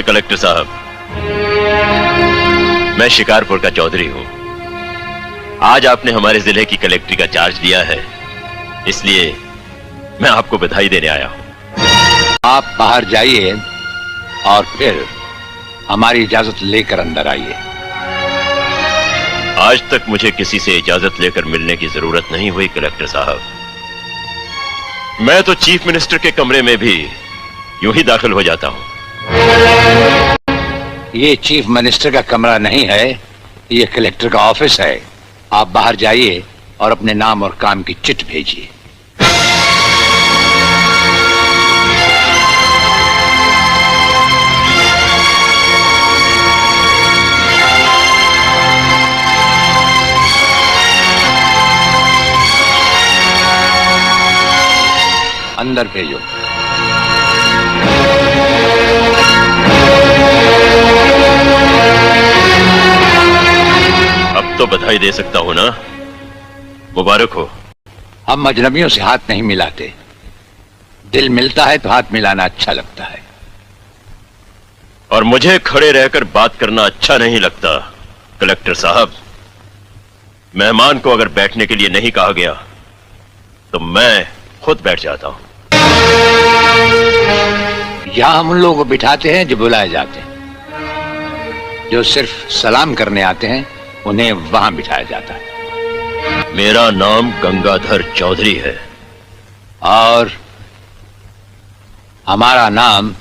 Collector साहब, मैं शिकारपुर का चौधरी हूं। आज आपने हमारे जिले की कलेक्ट्री का चार्ज लिया है, इसलिए मैं आपको बधाई देने आया हूं। आप बाहर जाइए और फिर हमारी इजाजत लेकर अंदर आइए। आज तक मुझे किसी से इजाजत लेकर मिलने की जरूरत नहीं हुई कलेक्टर साहब। मैं तो चीफ मिनिस्टर के कमरे में भी यूं ही दाखिल हो जाता हूं। ये चीफ मिनिस्टर का कमरा नहीं है, ये कलेक्टर का ऑफिस है। आप बाहर जाइए और अपने नाम और काम की चिट भेजिए। अंदर भेजो। अब तो बधाई दे सकता हूं ना? मुबारक हो। हम अजनबियों से हाथ नहीं मिलाते। दिल मिलता है तो हाथ मिलाना अच्छा लगता है। और मुझे खड़े रहकर बात करना अच्छा नहीं लगता कलेक्टर साहब। मेहमान को अगर बैठने के लिए नहीं कहा गया तो मैं खुद बैठ जाता हूं। यहां हम उन लोगों को बिठाते हैं जो बुलाए जाते हैं। जो सिर्फ सलाम करने आते हैं उन्हें वहां बिठाया जाता है। मेरा नाम गंगाधर चौधरी है। और हमारा नाम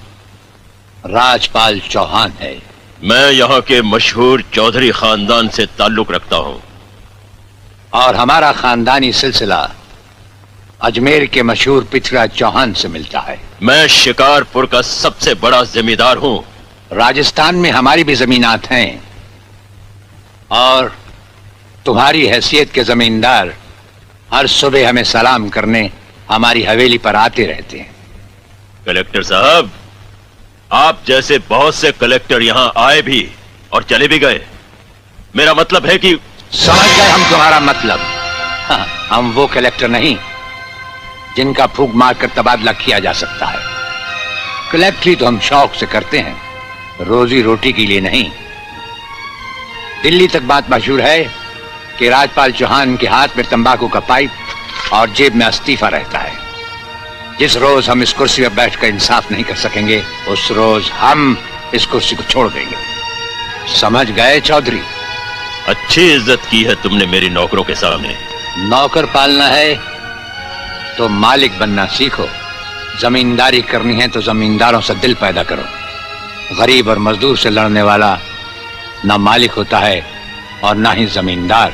राजपाल चौहान है। मैं यहाँ के मशहूर चौधरी खानदान से ताल्लुक रखता हूँ। और हमारा खानदानी सिलसिला अजमेर के मशहूर पृथ्वीराज चौहान से मिलता है। मैं शिकारपुर का सबसे बड़ा जमींदार हूँ। राजस्थान में हमारी भी जमीनात हैं और तुम्हारी हैसियत के जमींदार हर सुबह हमें सलाम करने हमारी हवेली पर आते रहते हैं। कलेक्टर साहब, आप जैसे बहुत से कलेक्टर यहाँ आए भी और चले भी गए। मेरा मतलब है कि समझ गए हम तुम्हारा मतलब। हाँ, हम वो कलेक्टर नहीं जिनका फूंक मारकर तबादला किया जा सकता है। कलेक्टरी तो हम शौक से करते हैं, रोजी रोटी के लिए नहीं। दिल्ली तक बात मशहूर है कि राजपाल चौहान के हाथ में तंबाकू का पाइप और जेब में इस्तीफा रहता है। जिस रोज हम इस कुर्सी पर बैठकर इंसाफ नहीं कर सकेंगे उस रोज हम इस कुर्सी को छोड़ देंगे। समझ गए चौधरी? अच्छी इज्जत की है तुमने मेरी नौकरों के सामने। नौकर पालना है तो मालिक बनना सीखो। जमींदारी करनी है तो जमींदारों से दिल पैदा करो। गरीब और मजदूर से लड़ने वाला ना मालिक होता है और ना ही जमींदार।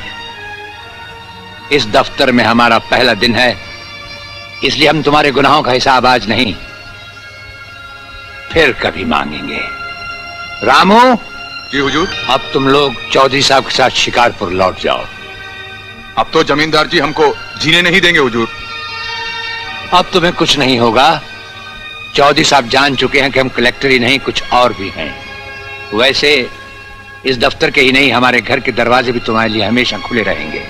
इस दफ्तर में हमारा पहला दिन है, इसलिए हम तुम्हारे गुनाहों का हिसाब आज नहीं फिर कभी मांगेंगे। रामू। जी हुजूर। अब तुम लोग चौधरी साहब के साथ शिकारपुर लौट जाओ। अब तो जमींदार जी हमको जीने नहीं देंगे हुजूर। अब तुम्हें कुछ नहीं होगा। चौधरी साहब जान चुके हैं कि हम कलेक्टर ही नहीं कुछ और भी हैं। वैसे इस दफ्तर के ही नहीं हमारे घर के दरवाजे भी तुम्हारे लिए हमेशा खुले रहेंगे।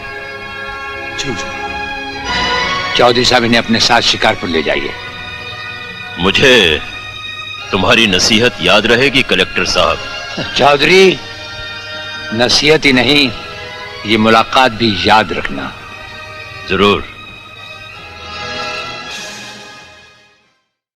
चौधरी साहब इन्हें अपने साथ शिकारपुर ले जाइए। मुझे तुम्हारी नसीहत याद रहेगी कलेक्टर साहब। चौधरी, नसीहत ही नहीं ये मुलाकात भी याद रखना। जरूर।